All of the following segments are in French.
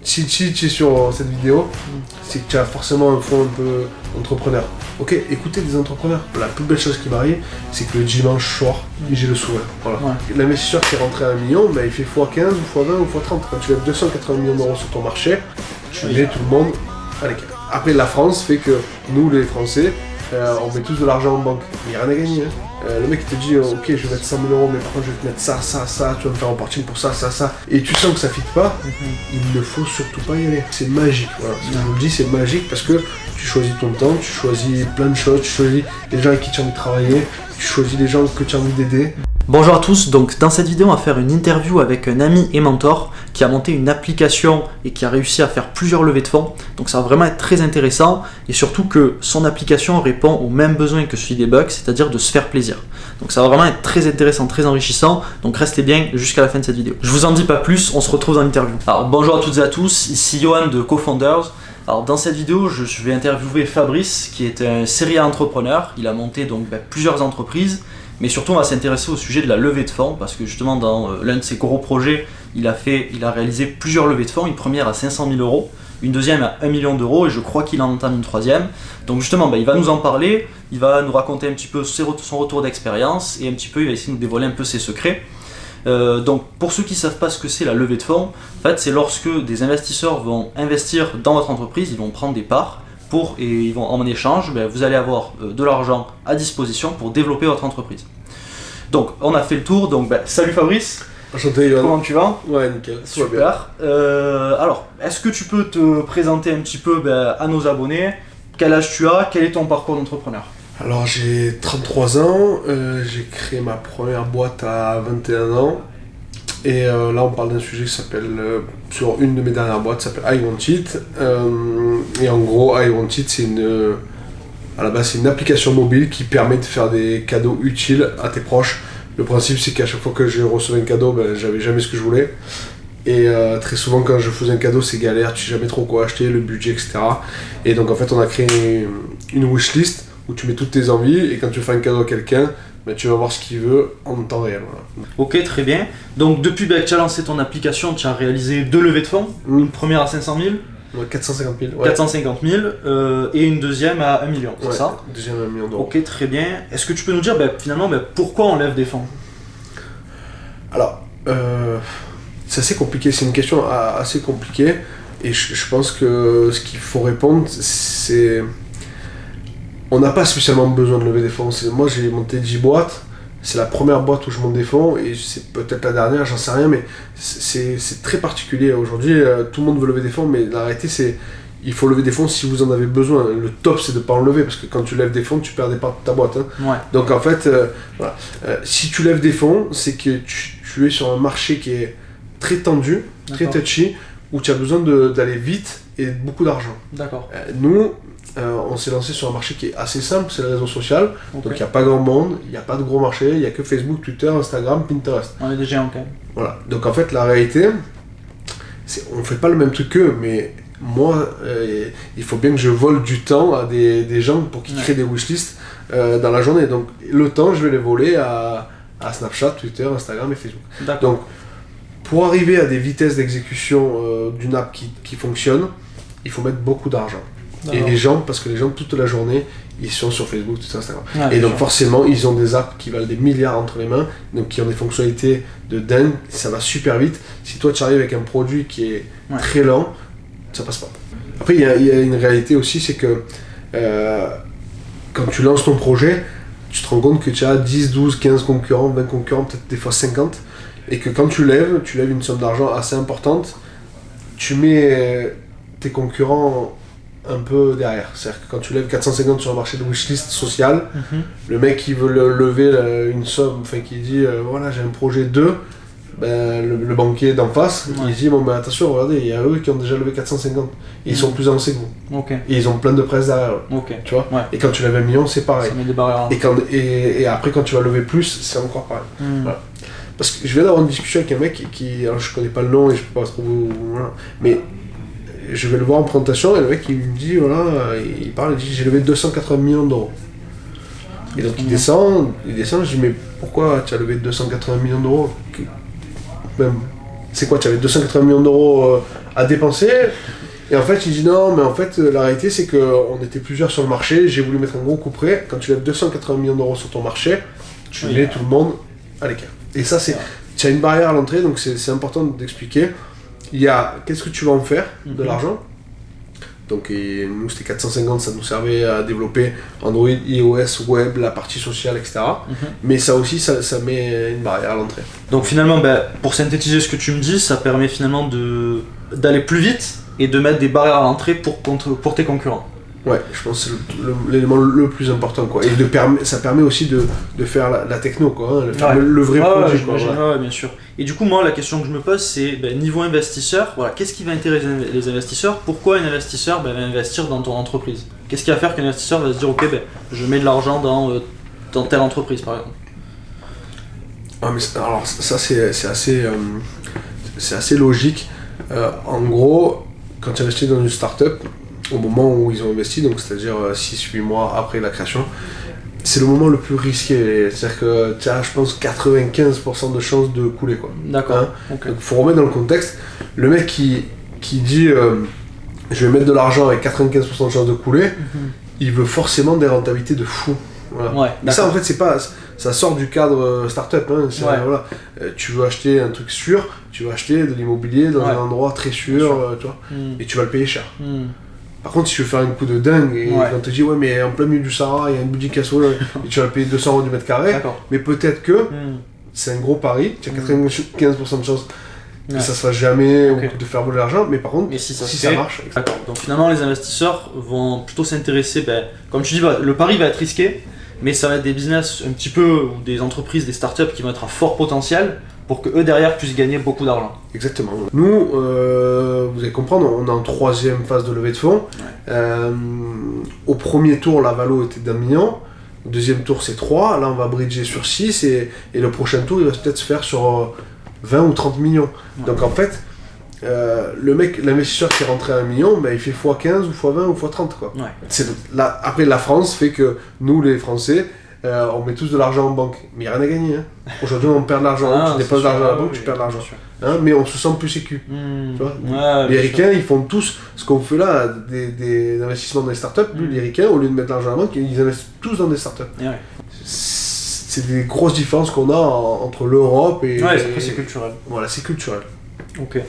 si tu es sur cette vidéo, c'est que tu as forcément un fond un peu entrepreneur. Ok, écoutez des entrepreneurs. La plus belle chose qui m'arrive, c'est que le dimanche soir, j'ai le sourire. Voilà. Ouais. L'investisseur qui est rentré à 1 million, ben, il fait x15, x20 ou x30. Quand tu lèves 280 millions d'euros sur ton marché, tu mets tout le monde à l'écart. Après, la France fait que nous, les Français, on met tous de l'argent en banque. Il n'y a rien à gagner. Hein. Le mec il te dit ok, je vais mettre 100 000 euros, mais par contre je vais te mettre ça, tu vas me faire un parking pour ça. Et tu sens que ça ne fit pas, il ne faut surtout pas y aller. C'est magique, voilà. Je vous le dis, c'est magique parce que tu choisis ton temps, tu choisis plein de choses, tu choisis les gens avec qui tu as envie de travailler, tu choisis les gens que tu as envie d'aider. Bonjour à tous, donc dans cette vidéo on va faire une interview avec un ami et mentor qui a monté une application et qui a réussi à faire plusieurs levées de fonds. Donc ça va vraiment être très intéressant et surtout que son application répond aux mêmes besoins que celui des Bucks, c'est-à-dire de se faire plaisir. Donc ça va vraiment être très intéressant, très enrichissant, donc restez bien jusqu'à la fin de cette vidéo. Je vous en dis pas plus, on se retrouve dans l'interview. Alors bonjour à toutes et à tous, ici Johan de Co-Founders. Alors dans cette vidéo, je vais interviewer Fabrice qui est un serial entrepreneur. Il a monté donc plusieurs entreprises. Mais surtout, on va s'intéresser au sujet de la levée de fonds parce que justement, dans l'un de ses gros projets, il a réalisé plusieurs levées de fonds. Une première à 500 000 euros, une deuxième à 1 million d'euros et je crois qu'il en entame une troisième. Donc justement, il va nous en parler, il va nous raconter un petit peu son retour d'expérience et un petit peu, il va essayer de nous dévoiler un peu ses secrets. Donc pour ceux qui ne savent pas ce que c'est la levée de fonds, en fait, c'est lorsque des investisseurs vont investir dans votre entreprise, ils vont prendre des parts. Et ils vont en échange, vous allez avoir de l'argent à disposition pour développer votre entreprise. Donc on a fait le tour, donc salut Fabrice. Enchanté Yoann. Comment tu vas? Ouais, nickel. Super. Alors, est-ce que tu peux te présenter un petit peu à nos abonnés? Quel âge tu as? Quel est ton parcours d'entrepreneur? Alors j'ai 33 ans, j'ai créé ma première boîte à 21 ans. Et là on parle d'un sujet qui s'appelle, sur une de mes dernières boîtes, s'appelle I Want It. Et en gros I Want It à la base c'est une application mobile qui permet de faire des cadeaux utiles à tes proches. Le principe c'est qu'à chaque fois que je recevais un cadeau, j'avais jamais ce que je voulais. Et très souvent quand je faisais un cadeau c'est galère, tu sais jamais trop quoi acheter, le budget, etc. Et donc en fait on a créé une wishlist où tu mets toutes tes envies et quand tu fais un cadeau à quelqu'un, tu vas voir ce qu'il veut en temps réel. Voilà. Ok, très bien. Donc depuis que tu as lancé ton application, tu as réalisé 2 levées de fonds. Une première à 500 000. Ouais, 450 000. Ouais. 450 000 et une deuxième à 1 million, c'est ça? Deuxième à 1 million d'euros. Ok, très bien. Est-ce que tu peux nous dire finalement pourquoi on lève des fonds? Alors, c'est assez compliqué, c'est une question assez compliquée et je pense que ce qu'il faut répondre, c'est... On n'a pas spécialement besoin de lever des fonds. Moi j'ai monté 10 boîtes, c'est la première boîte où je monte des fonds et c'est peut-être la dernière, j'en sais rien, mais c'est très particulier. Aujourd'hui, tout le monde veut lever des fonds, mais la réalité c'est il faut lever des fonds si vous en avez besoin. Le top c'est de ne pas en lever parce que quand tu lèves des fonds, tu perds des parts de ta boîte. Hein. Ouais. Donc en fait, voilà. Si tu lèves des fonds, c'est que tu es sur un marché qui est très tendu, très touchy, où tu as besoin d'aller vite et beaucoup d'argent. D'accord. Nous, on s'est lancé sur un marché qui est assez simple, c'est le réseau social. Okay. Donc il n'y a pas grand monde, il n'y a pas de gros marché, il n'y a que Facebook, Twitter, Instagram, Pinterest. On est des géants quand même. Voilà. Donc en fait la réalité, on ne fait pas le même truc qu'eux, mais moi, il faut bien que je vole du temps à des gens pour qu'ils créent des wishlists dans la journée. Donc le temps, je vais les voler à Snapchat, Twitter, Instagram et Facebook. D'accord. Donc pour arriver à des vitesses d'exécution d'une app qui fonctionne, il faut mettre beaucoup d'argent. Et les gens, parce que les gens toute la journée, ils sont sur Facebook, tout Instagram. Ah, et donc forcément, ils ont des apps qui valent des milliards entre les mains, donc qui ont des fonctionnalités de dingue, ça va super vite. Si toi tu arrives avec un produit qui est très lent, ça passe pas. Après, il y a une réalité aussi, c'est que quand tu lances ton projet, tu te rends compte que tu as 10, 12, 15 concurrents, 20 concurrents, peut-être des fois 50, et que quand tu lèves une somme d'argent assez importante, tu mets tes concurrents un peu derrière. C'est-à-dire que quand tu lèves 450 sur un marché de wishlist social, le mec qui veut lever une somme, qui dit voilà j'ai un projet 2, le banquier d'en face, il dit bon attention, regardez, il y a eux qui ont déjà levé 450 et ils sont plus avancés que vous. Okay. Et ils ont plein de presse derrière eux. Okay. Tu vois. Et quand tu lèves 1 million, c'est pareil. Ça met des barrières. Et après quand tu vas lever plus, c'est encore pareil. Voilà. Parce que je viens d'avoir une discussion avec un mec qui alors je connais pas le nom et je peux pas trop voilà, mais je vais le voir en présentation et le mec il me dit voilà, il parle, il dit j'ai levé 280 millions d'euros. Et donc il descend, je dis mais pourquoi tu as levé 280 millions d'euros? C'est quoi, tu avais 280 millions d'euros à dépenser. Et en fait, il dit non, mais en fait, la réalité, c'est qu'on était plusieurs sur le marché. J'ai voulu mettre un gros coup près. Quand tu lèves 280 millions d'euros sur ton marché, tu mets tout le monde à l'écart. Et ça, tu as une barrière à l'entrée, donc c'est important d'expliquer. Il y a qu'est-ce que tu vas en faire de l'argent. Donc nous c'était 450, ça nous servait à développer Android, iOS, web, la partie sociale, etc. Mais ça aussi, ça met une barrière à l'entrée. Donc finalement, pour synthétiser ce que tu me dis, ça permet finalement d'aller plus vite et de mettre des barrières à l'entrée pour tes concurrents. Ouais, je pense que c'est l'élément le plus important, quoi. Et ça permet aussi de faire la techno, quoi, hein, le vrai produit, quoi. Ouais, bien sûr. Et du coup, moi, la question que je me pose, c'est niveau investisseur, voilà, qu'est-ce qui va intéresser les investisseurs? Pourquoi un investisseur va investir dans ton entreprise? Qu'est-ce qui va faire qu'un investisseur va se dire, ok, je mets de l'argent dans telle entreprise, par exemple? Ah, mais alors, ça, c'est assez logique. En gros, quand tu investis dans une start-up, au moment où ils ont investi, donc c'est-à-dire 6-8 mois après la création, c'est le moment le plus risqué. C'est-à-dire que tu as, je pense, 95% de chances de couler, quoi. D'accord. Hein, okay. Donc, faut remettre dans le contexte. Le mec qui dit je vais mettre de l'argent avec 95% de chances de couler, il veut forcément des rentabilités de fou. Voilà. Ouais, mais ça, en fait, c'est pas, ça sort du cadre start-up. Hein, voilà. Tu veux acheter un truc sûr, tu vas acheter de l'immobilier dans un endroit très sûr, tu vois, et tu vas le payer cher. Par contre, si tu veux faire un coup de dingue et on te dit, ouais, mais en plein milieu du Sahara, il y a une boutique à Soul et tu vas payer 200 € du mètre carré, mais peut-être que c'est un gros pari, tu as 95% de chance que ça se fasse jamais ou de faire voler l'argent, mais par contre, si ça marche. D'accord. Donc finalement, les investisseurs vont plutôt s'intéresser, comme tu dis, le pari va être risqué, mais ça va être des business un petit peu, ou des entreprises, des startups qui vont être à fort potentiel, pour que eux derrière puissent gagner beaucoup d'argent. Exactement. Nous, vous allez comprendre, on est en 3e phase de levée de fonds. Au premier tour, la valo était d'1 million. Au deuxième tour, c'est 3. Là, on va bridger sur 6. Et le prochain tour, il va peut-être se faire sur 20 ou 30 millions. Donc en fait, l'investisseur qui est rentré à 1 million, il fait x15 ou x20 ou x30. Quoi. Après, la France fait que nous, les Français, on met tous de l'argent en banque, mais il n'y a rien à gagner. Hein. Aujourd'hui, on perd de l'argent. Tu déposes de l'argent à la banque, tu perds de l'argent. Hein, mais on se sent plus sécu. Tu vois, les ricains, ils font tous ce qu'on fait là, des investissements dans les startups. Les ricains, au lieu de mettre de l'argent à la banque, ils investissent tous dans des startups. C'est des grosses différences qu'on a entre l'Europe et. C'est culturel. Voilà, c'est culturel. Ok.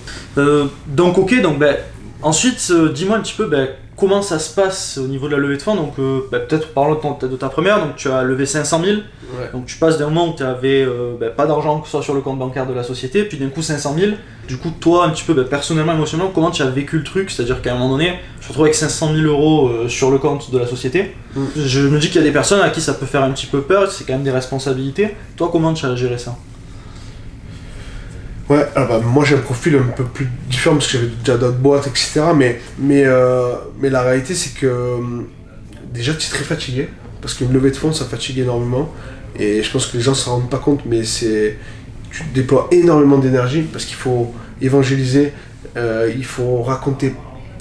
Donc, ensuite, dis-moi un petit peu comment ça se passe au niveau de la levée de fonds. Donc, peut-être parlons de ta première. Donc, tu as levé 500 000. Donc, tu passes d'un moment où tu n'avais pas d'argent, que ce soit sur le compte bancaire de la société, puis d'un coup 500 000. Du coup, toi, un petit peu personnellement, émotionnellement, comment tu as vécu le truc? C'est-à-dire qu'à un moment donné, tu te retrouves avec 500 000 € sur le compte de la société. Je me dis qu'il y a des personnes à qui ça peut faire un petit peu peur. C'est quand même des responsabilités. Toi, comment tu as géré ça? Ouais, alors moi j'ai un profil un peu plus différent parce que j'avais déjà d'autres boîtes, etc. Mais la réalité c'est que déjà tu es très fatigué parce qu'une levée de fonds ça fatigue énormément et je pense que les gens ne se rendent pas compte, mais tu déploies énormément d'énergie parce qu'il faut évangéliser, il faut raconter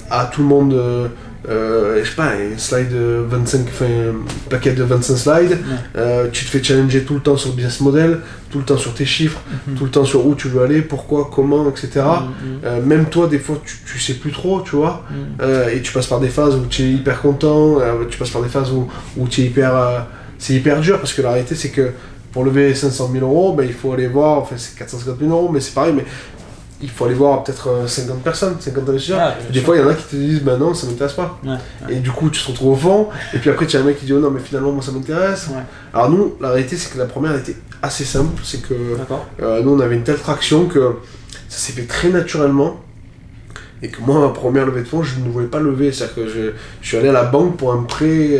à tout le monde. Je sais pas, un slide 25, un paquet de 25 slides, tu te fais challenger tout le temps sur le business model, tout le temps sur tes chiffres, tout le temps sur où tu veux aller, pourquoi, comment, etc. Même toi, des fois, tu sais plus trop, tu vois, et tu passes par des phases où tu es hyper content, tu passes par des phases où tu es c'est hyper dur, parce que la réalité, c'est que pour lever 500 000 €, il faut aller voir, enfin c'est 450 000 €, mais c'est pareil, mais il faut aller voir peut-être 50 personnes, 50 investisseurs. Des fois, il y en a qui te disent non, ça m'intéresse pas. Et du coup, tu te retrouves au fond. Et puis après, tu as un mec qui dit non, mais finalement, moi, ça m'intéresse. Alors, nous, la réalité, c'est que la première était assez simple. C'est que nous, on avait une telle traction que ça s'est fait très naturellement. Et que moi, ma première levée de fonds, je ne voulais pas lever. C'est-à-dire que je suis allé à la banque pour un prêt.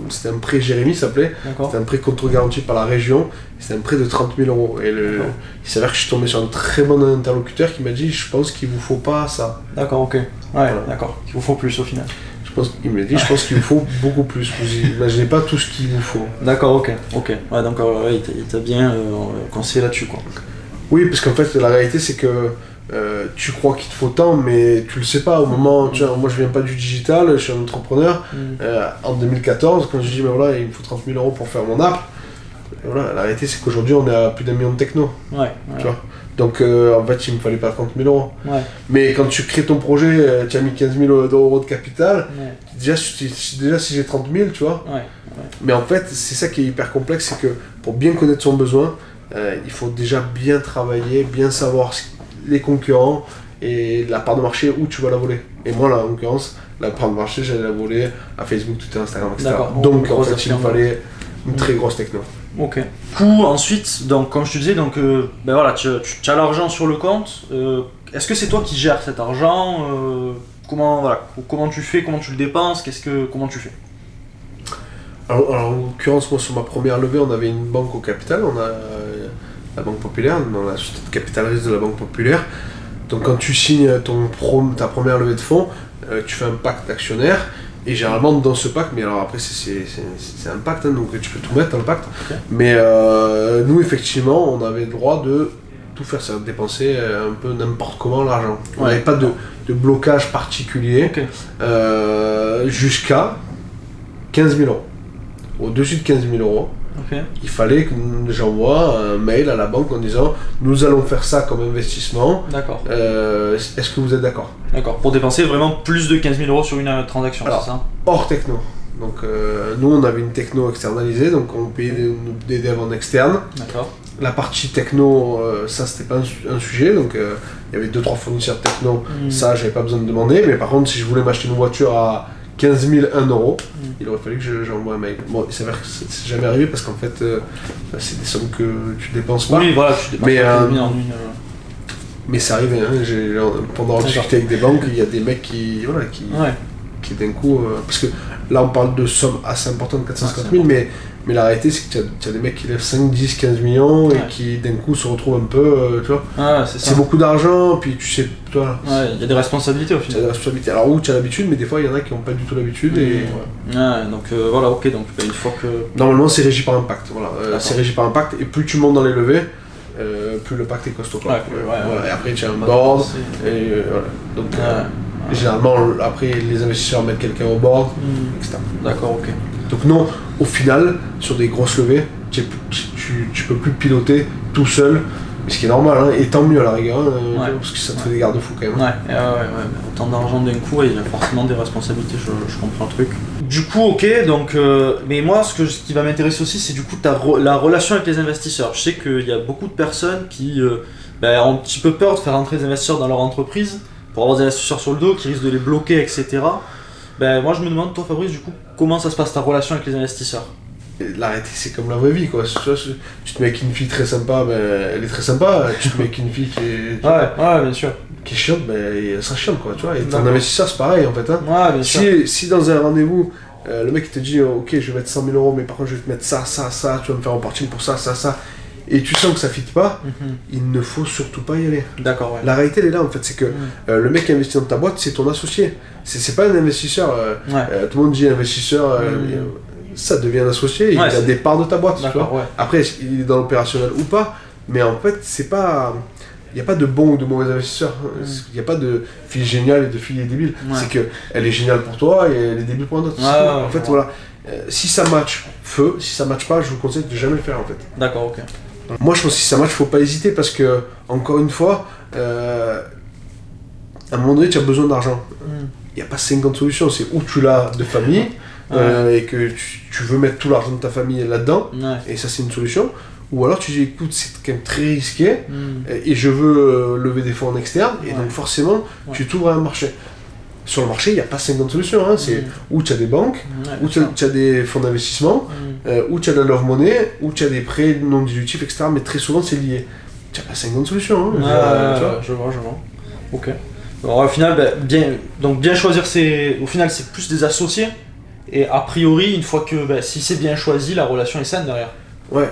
C'était un prêt Jérémy, ça s'appelait. C'était un prêt contre-garanti par la région. C'était un prêt de 30 000 €. Et il s'avère que je suis tombé sur un très bon interlocuteur qui m'a dit je pense qu'il vous faut pas ça. D'accord, ok. D'accord. Il vous faut plus au final. Il m'a dit je pense qu'il vous faut beaucoup plus. Vous imaginez pas tout ce qu'il vous faut. D'accord, ok. Ouais, donc il t'a bien conseillé là-dessus, quoi. Oui, parce qu'en fait, la réalité, c'est que tu crois qu'il te faut tant, mais tu le sais pas au moment. Tu vois, moi je viens pas du digital, je suis un entrepreneur. En 2014, quand je dis mais voilà, il me faut 30 000 € pour faire mon app, voilà, la réalité c'est qu'aujourd'hui on est à plus d'1 million de techno. Tu vois. Donc en fait, il me fallait pas 30 000 euros. Ouais. Mais quand tu crées ton projet, tu as mis 15 000 euros de capital, déjà si j'ai 30 000, tu vois. Mais en fait, c'est ça qui est hyper complexe, c'est que pour bien connaître son besoin, il faut déjà bien travailler, bien savoir les concurrents et la part de marché où tu vas la voler. Et moi, là, en l'occurrence, la part de marché, j'allais la voler à Facebook, Twitter, Instagram, etc. Donc en fait, il me fallait une très grosse techno. Ok. Du coup, ensuite, donc, comme je te disais, donc, ben voilà, tu as l'argent sur le compte. Est-ce que c'est toi qui gères cet argent comment tu fais, comment tu le dépenses, comment tu fais? Alors, en l'occurrence, moi, sur ma première levée, on avait une banque au capital, on a la Banque Populaire, on a la société de capital risque de la Banque Populaire. Donc, quand tu signes ta première levée de fonds, tu fais un pacte d'actionnaires. Et généralement dans ce pacte, mais alors après c'est un pacte, hein, donc tu peux tout mettre dans le pacte, mais nous effectivement on avait le droit de tout faire, ça dépenser un peu n'importe comment l'argent. On n'avait pas de blocage particulier jusqu'à 15 000 euros. Au-dessus de 15 000 euros, il fallait que j'envoie un mail à la banque en disant nous allons faire ça comme investissement. D'accord. Est-ce que vous êtes d'accord? D'accord. Pour dépenser vraiment plus de 15 000 euros sur une transaction, c'est ça? Hors techno. Donc nous on avait une techno externalisée, donc on payait des devs en externe. D'accord. La partie techno, ça c'était pas un sujet, donc il y avait 2-3 fournisseurs de techno, ça j'avais pas besoin de demander, mais par contre si je voulais m'acheter une voiture à 15 000, 1 euro, il aurait fallu que j'envoie un mail. Bon, il s'avère que c'est jamais arrivé parce qu'en fait, c'est des sommes que tu dépenses pas. Oui, voilà, tu dépenses pas mais ça arrive, hein, pendant discuter avec des banques, il y a des mecs qui d'un coup... parce que là, on parle de sommes assez importantes, 450 000, mais la réalité, c'est que tu as des mecs qui lèvent 5, 10, 15 millions et qui d'un coup se retrouvent un peu, tu vois. C'est beaucoup d'argent, puis tu sais, toi. Il y a des responsabilités au final. Il y a des responsabilités. Alors où tu as l'habitude, mais des fois il y en a qui n'ont pas du tout l'habitude. Donc voilà, ok, donc une fois que. Normalement, c'est régi par un pacte. Voilà. C'est régi par un pacte, et plus tu montes dans les levées, plus le pacte est costaud. Voilà. Et après, tu as un board, et voilà. Donc, généralement, après, les investisseurs mettent quelqu'un au board, etc. D'accord, ok. Donc non, au final, sur des grosses levées, tu peux plus piloter tout seul, ce qui est normal, hein, et tant mieux à la rigueur, parce que ça te fait des garde-fous quand même. Mais autant d'argent d'un coup, il y a forcément des responsabilités, je comprends le truc. Du coup, ok, donc, mais moi, ce qui va m'intéresser aussi, c'est du coup la relation avec les investisseurs. Je sais qu'il y a beaucoup de personnes qui ont un petit peu peur de faire entrer des investisseurs dans leur entreprise, pour avoir des investisseurs sur le dos qui risquent de les bloquer, etc. Moi je me demande, toi Fabrice, du coup, comment ça se passe ta relation avec les investisseurs? La réalité, c'est comme la vraie vie, quoi. Tu te mets avec une fille très sympa, elle est très sympa. Tu te mets avec une fille qui est... bien sûr. Qui est chiante, elle sera chiante, quoi, tu vois. Et ton investisseur, c'est pareil, en fait. Hein. Bien sûr. Si dans un rendez-vous, le mec il te dit, ok, je vais mettre 100 000 euros, mais par contre, je vais te mettre ça, tu vas me faire un reporting pour ça, et tu sens que ça ne fit pas, il ne faut surtout pas y aller. D'accord, ouais. La réalité, elle est là, en fait, c'est que le mec qui investit dans ta boîte, c'est ton associé. C'est pas un investisseur. Tout le monde dit investisseur, ça devient un associé, il a des parts de ta boîte. Tu vois. Après, il est dans l'opérationnel ou pas, mais en fait, c'est pas... Il n'y a pas de bons ou de mauvais investisseurs. Il n'y a pas de fille géniale et de fille débile. C'est qu'elle est géniale pour toi et elle est débile pour un autre. En fait, voilà. Si ça match, feu. Si ça match pas, je vous conseille de jamais le faire, en fait. D'accord, ok. Moi, je pense que si ça match, faut pas hésiter parce que, encore une fois, à un moment donné, tu as besoin d'argent. Il n'y a pas 50 solutions. C'est où tu l'as de famille et que tu veux mettre tout l'argent de ta famille là-dedans, et ça, c'est une solution. Ou alors tu dis, écoute, c'est quand même très risqué et je veux lever des fonds en externe, et donc forcément, tu t'ouvres à un marché. Sur le marché, il n'y a pas 50 solutions. Hein. C'est où tu as des banques, où tu as des fonds d'investissement, où tu as de la love money, où tu as des prêts non dilutifs, etc. Mais très souvent, c'est lié. Tu n'as pas 50 solutions. Hein. Je vois. Ok. Alors, au final, bien choisir, au final, c'est plus des associés. Et a priori, une fois que si c'est bien choisi, la relation est saine derrière. Ouais.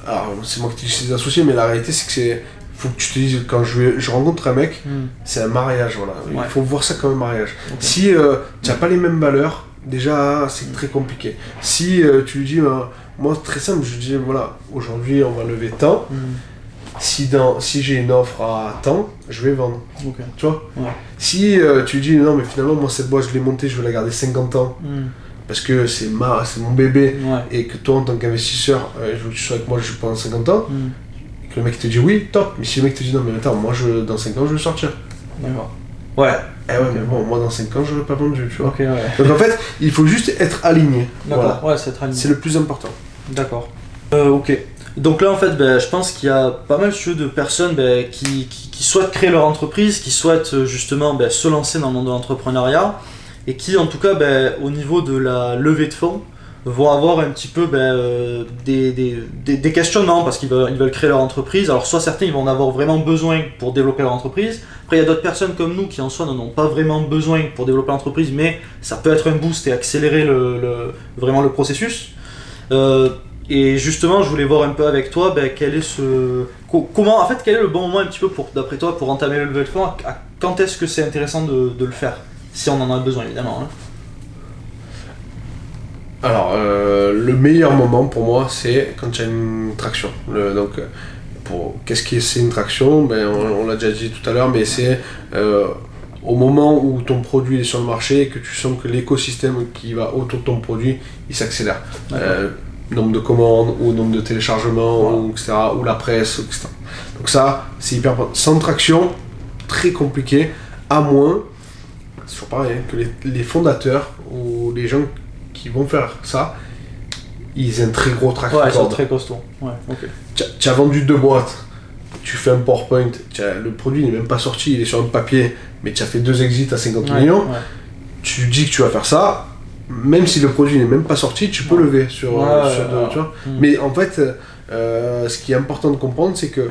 Alors, c'est moi qui dis des associés, mais la réalité, c'est que faut que tu te dises, quand je rencontre un mec, c'est un mariage, voilà. Il faut voir ça comme un mariage. Okay. Si tu n'as pas les mêmes valeurs, déjà, c'est très compliqué. Si tu lui dis, moi, très simple, je lui dis, voilà, aujourd'hui, on va lever tant. Si j'ai une offre à temps, je vais vendre. Okay. Tu vois. Si tu lui dis, non, mais finalement, moi, cette boîte, je l'ai montée, je veux la garder 50 ans. Parce que c'est mon bébé, et que toi, en tant qu'investisseur, je veux que tu sois avec moi pendant 50 ans. que le mec te dit oui, top. Mais si le mec te dit non, mais attends, moi dans 5 ans je veux sortir. D'accord. Ouais. Eh ouais, mais bon, moi dans 5 ans j'aurais pas vendu, tu vois. Ok, ouais. Donc en fait, il faut juste être aligné. D'accord, voilà. ouais, c'est être aligné. C'est le plus important. D'accord. Ok. Donc là, en fait, je pense qu'il y a pas mal de personnes qui souhaitent créer leur entreprise, qui souhaitent justement se lancer dans le monde de l'entrepreneuriat, et qui, en tout cas, au niveau de la levée de fonds, vont avoir un petit peu des questionnements parce qu'ils veulent créer leur entreprise. Alors soit certains ils vont en avoir vraiment besoin pour développer leur entreprise. Après il y a d'autres personnes comme nous qui en soi n'en ont pas vraiment besoin pour développer l'entreprise, mais ça peut être un boost et accélérer vraiment le processus. Et justement je voulais voir un peu avec toi quel est quel est le bon moment un petit peu d'après toi pour entamer le levée de fonds. Quand est-ce que c'est intéressant de le faire, si on en a besoin évidemment, hein. Alors, le meilleur moment pour moi, c'est quand il y a une traction. Qu'est-ce que c'est une traction ? On l'a déjà dit tout à l'heure, mais c'est au moment où ton produit est sur le marché et que tu sens que l'écosystème qui va autour de ton produit, il s'accélère. Nombre de commandes, ou nombre de téléchargements, etc., ou la presse, etc. Donc ça, c'est hyper important. Sans traction, très compliqué, à moins, c'est toujours pareil, que les fondateurs ou les gens qui vont faire ça, ils ont un très gros track record. Ouais, c'est très costaud. Ouais, ok. Tu as vendu 2 boîtes, tu fais un PowerPoint, le produit n'est même pas sorti, il est sur un papier, mais tu as fait 2 exits à 50 millions, tu dis que tu vas faire ça, même si le produit n'est même pas sorti, tu peux lever sur tu vois. Mais en fait, ce qui est important de comprendre, c'est que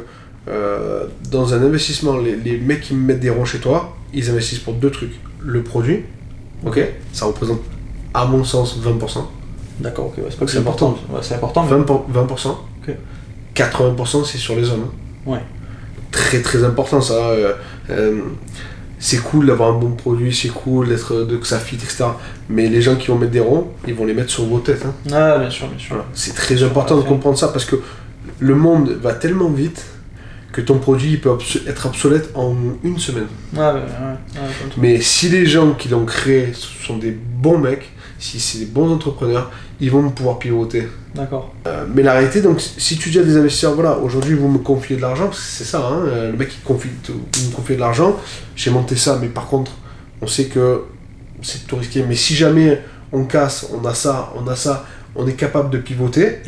dans un investissement, les mecs qui mettent des ronds chez toi, ils investissent pour 2 trucs. Le produit, ok, ça représente à mon sens 20%. D'accord, ok, c'est pas que c'est important. Ouais, c'est important. Mais... 20%. Okay. 80% c'est sur les hommes. Ouais. Très très important ça. C'est cool d'avoir un bon produit, c'est cool que ça fit, etc. Mais les gens qui vont mettre des ronds, ils vont les mettre sur vos têtes. Hein. Ah, bien sûr. Voilà. C'est très important de comprendre ça parce que le monde va tellement vite que ton produit il peut être obsolète en 1 semaine. Mais si les gens qui l'ont créé sont des bons mecs, si c'est des bons entrepreneurs, ils vont pouvoir pivoter. D'accord. Mais la réalité, donc, si tu dis à des investisseurs, voilà, aujourd'hui vous me confiez de l'argent, parce que c'est ça, hein, le mec il me confie de l'argent, j'ai monté ça, mais par contre, on sait que c'est tout risqué. Mais si jamais on casse, on a ça, on est capable de pivoter,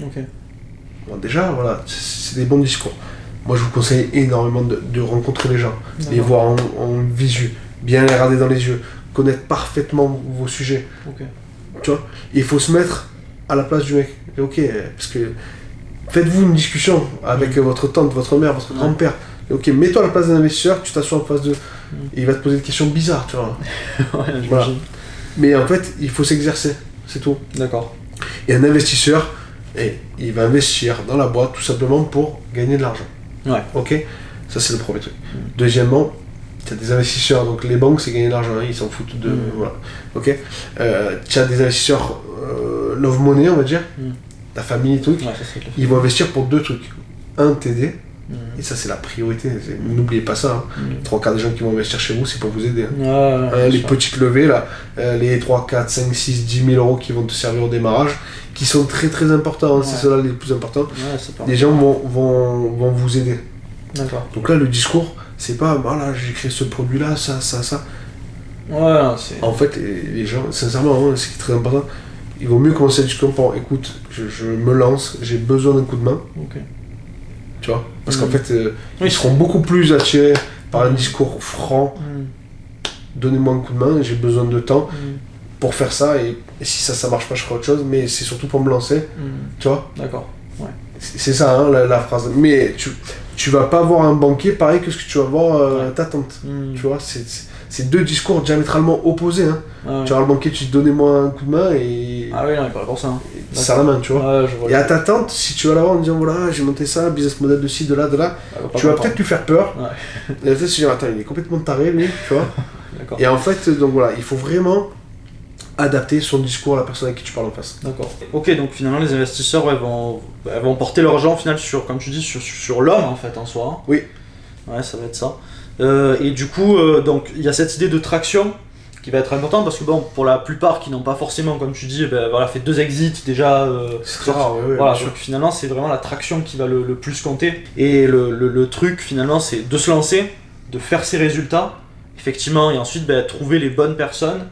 bon, déjà, voilà, c'est des bons discours. Moi, je vous conseille énormément de rencontrer les gens, les voir en visu, bien les regarder dans les yeux, connaître parfaitement vos sujets. Tu vois, il faut se mettre à la place du mec. Ok, parce que faites-vous une discussion avec votre tante, votre mère, votre grand-père. Ok, mets-toi à la place d'un investisseur, tu t'assois en face de... Et il va te poser des questions bizarres, tu vois. Voilà. Mais en fait, il faut s'exercer, c'est tout. D'accord. Et un investisseur, il va investir dans la boîte tout simplement pour gagner de l'argent. Ouais. Ok, ça c'est le premier truc. Deuxièmement, tu as des investisseurs, donc les banques c'est gagner de l'argent, hein, ils s'en foutent de... Voilà. Ok. Tu as des investisseurs love money, on va dire, ta famille et tout, ils vont investir pour 2 trucs. Un, t'aider, et ça c'est la priorité, n'oubliez pas ça. 3/4 des gens qui vont investir chez vous, c'est pour vous aider. Les petites levées, là, les 3, 4, 5, 6, 10 000 euros qui vont te servir au démarrage, qui sont très très importants, c'est ceux-là les plus importants. Les gens vont vous aider. D'accord. Donc là, le discours, c'est pas voilà, j'ai créé ce produit-là, ça. En fait, les gens, sincèrement, hein, c'est très important. Il vaut mieux commencer à discuter par écoute, je me lance, j'ai besoin d'un coup de main. Tu vois ? Parce qu'en fait, ils seront beaucoup plus attirés par un discours franc. Donnez-moi un coup de main, j'ai besoin de temps pour faire ça, et si ça marche pas, je ferai autre chose, mais c'est surtout pour me lancer. Tu vois ? D'accord. Ouais. C'est ça, hein, la phrase. Mais tu vas pas voir un banquier pareil que ce que tu vas voir ta tante. Tu vois, c'est 2 discours diamétralement opposés. Hein. Tu vas voir le banquier, tu dis donnez-moi un coup de main et. Ah oui, non, il parle pour ça. Hein. Ça serre la main, tu vois. Et à ta tante, si tu vas la voir en disant voilà, j'ai monté ça, business model de ci, de là, tu vas peut-être lui faire peur. Et peut-être se dire attends, il est complètement taré lui, tu vois. Et en fait, donc voilà, il faut vraiment adapter son discours à la personne avec qui tu parles en face. D'accord. Ok, donc finalement les investisseurs vont porter leur argent au final sur, comme tu dis, sur l'homme en fait en soi. Oui. Ouais, ça va être ça. Et du coup, donc il y a cette idée de traction. qui va être important parce que bon, pour la plupart qui n'ont pas forcément, comme tu dis, voilà, fait 2 exits déjà. C'est très rare, voilà, donc finalement c'est vraiment la traction qui va le plus compter. Et le truc finalement c'est de se lancer, de faire ses résultats, effectivement, et ensuite trouver les bonnes personnes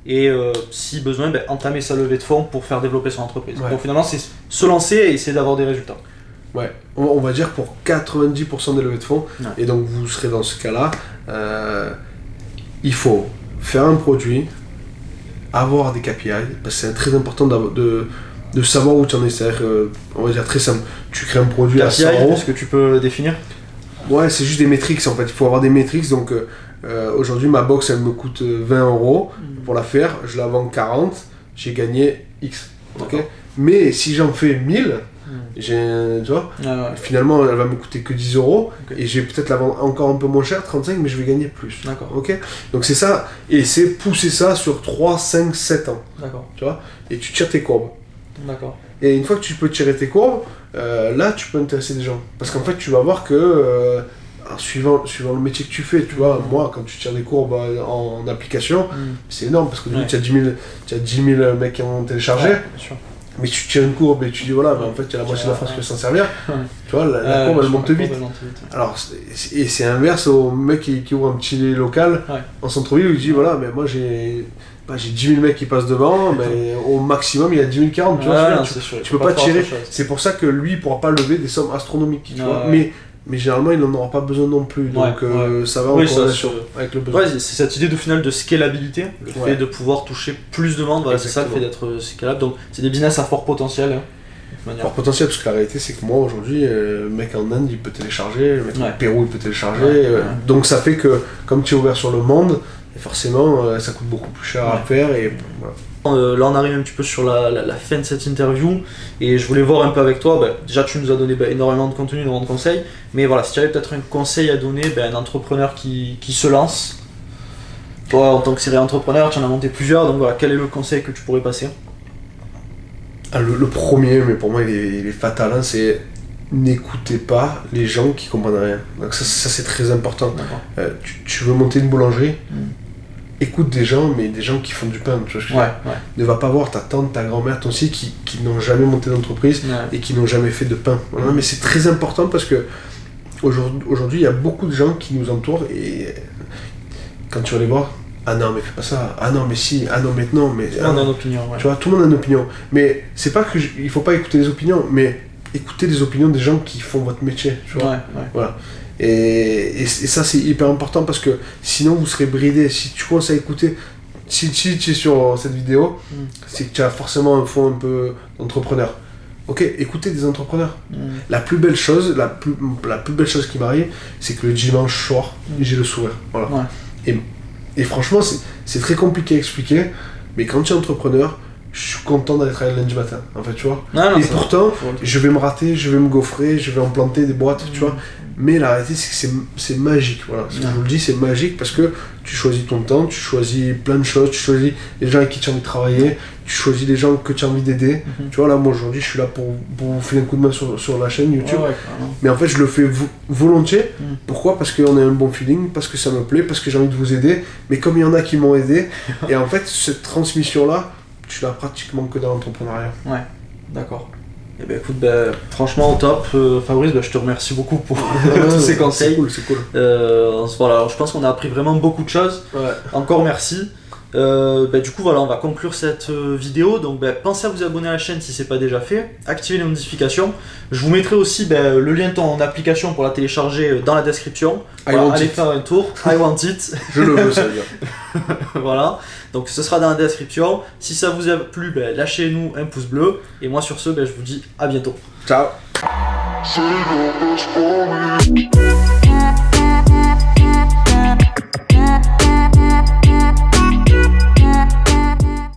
et si besoin entamer sa levée de fonds pour faire développer son entreprise. Donc finalement c'est se lancer et essayer d'avoir des résultats. Ouais, on va dire pour 90% des levées de fonds, et donc vous serez dans ce cas-là, il faut faire un produit, avoir des KPI, parce que c'est très important de savoir où tu en es. C'est-à-dire, on va dire très simple, tu crées un produit à 100 €. Est-ce que tu peux définir ? Ouais, c'est juste des métriques en fait, il faut avoir des métriques. Donc aujourd'hui ma box elle me coûte 20 € pour la faire, je la vends 40, j'ai gagné X. Okay, mais si j'en fais 1000, tu vois, finalement elle va me coûter que 10 €, et je vais peut-être la vendre encore un peu moins cher, 35, mais je vais gagner plus. Okay, donc c'est ça, et c'est pousser ça sur 3, 5, 7 ans. Tu vois, et tu tires tes courbes. Et une fois que tu peux tirer tes courbes, là tu peux intéresser des gens. Parce qu'en fait tu vas voir que suivant le métier que tu fais, tu vois, moi quand tu tires des courbes en application, c'est énorme parce que tu as 10 000 mecs qui ont téléchargé. Mais tu tires une courbe et tu dis voilà, en fait il y a la moitié de la France qui peut s'en servir. Tu vois, la courbe elle monte vite. Alors, et c'est inverse au mec qui ouvre un petit local en centre-ville où il dit voilà, mais moi j'ai 10 000 mecs qui passent devant, mais au maximum il y a 10 000 40, tu vois, tu peux pas tirer. C'est pour ça que lui il pourra pas lever des sommes astronomiques, tu vois. Mais généralement il n'en aura pas besoin non plus, donc ça va en corrélation avec le besoin. C'est cette idée de final de scalabilité, le fait de pouvoir toucher plus de monde, voilà, c'est ça le fait d'être scalable. Donc c'est des business à fort potentiel. Fort potentiel, parce que la réalité c'est que moi aujourd'hui, le mec en Inde il peut télécharger, le mec au Pérou il peut télécharger, donc ça fait que comme tu es ouvert sur le monde, forcément ça coûte beaucoup plus cher à faire, et voilà. Là on arrive un petit peu sur la fin de cette interview et je voulais voir un peu avec toi, déjà tu nous as donné énormément de contenu, énormément de conseils, mais voilà, si tu avais peut-être un conseil à donner à un entrepreneur qui se lance, toi en tant que serial entrepreneur tu en as monté plusieurs, donc voilà, quel est le conseil que tu pourrais passer? Le premier, mais pour moi il est fatal, hein, c'est n'écoutez pas les gens qui comprennent rien. Donc ça c'est très important. Tu veux monter une boulangerie, écoute des gens, mais des gens qui font du pain, tu vois ce que je veux dire. Ne va pas voir ta tante, ta grand-mère, ton aussi qui n'ont jamais monté d'entreprise et qui n'ont jamais fait de pain. Voilà, mais c'est très important parce que aujourd'hui il y a beaucoup de gens qui nous entourent et quand tu vas les voir, ah non mais fais pas ça, ah non mais si, ah non maintenant, mais... Tout le monde a une opinion, tu vois, tout le monde a une opinion. Mais c'est pas que il faut pas écouter les opinions, mais écouter les opinions des gens qui font votre métier, tu vois. Voilà. Et ça c'est hyper important parce que sinon vous serez bridé. Si tu commences à écouter, si tu es sur cette vidéo, c'est que tu as forcément un fond un peu d'entrepreneur. Ok, écoutez des entrepreneurs. La plus belle chose qui m'arrive, c'est que le dimanche soir, j'ai le sourire. Voilà. Et franchement, c'est très compliqué à expliquer, mais quand tu es entrepreneur, je suis content d'aller travailler le lundi matin, en fait, tu vois. Et pourtant, je vais me rater, je vais me gaufrer, je vais en planter des boîtes, tu vois. Mais la réalité, c'est que c'est magique, voilà. Je vous le dis, c'est magique parce que tu choisis ton temps, tu choisis plein de choses, tu choisis les gens avec qui tu as envie de travailler, tu choisis les gens que tu as envie d'aider. Tu vois, là, moi, aujourd'hui, je suis là pour vous filer un coup de main sur la chaîne YouTube. Mais en fait, je le fais volontiers. Pourquoi ? Parce qu'on a un bon feeling, parce que ça me plaît, parce que j'ai envie de vous aider. Mais comme il y en a qui m'ont aidé, et en fait, cette transmission-là, tu l'as pratiquement que dans l'entrepreneuriat. D'accord. Eh ben écoute, franchement au top, Fabrice, je te remercie beaucoup pour tous ces conseils. C'est cool. Voilà, je pense qu'on a appris vraiment beaucoup de choses. Encore merci. Du coup voilà, on va conclure cette vidéo. Donc pensez à vous abonner à la chaîne si c'est pas déjà fait, activez les notifications. Je vous mettrai aussi le lien de ton application pour la télécharger dans la description. Allez faire un tour. I want it. Je le veux, ça veut dire. Voilà, donc ce sera dans la description. Si ça vous a plu, lâchez-nous un pouce bleu. Et moi sur ce, je vous dis à bientôt. Ciao.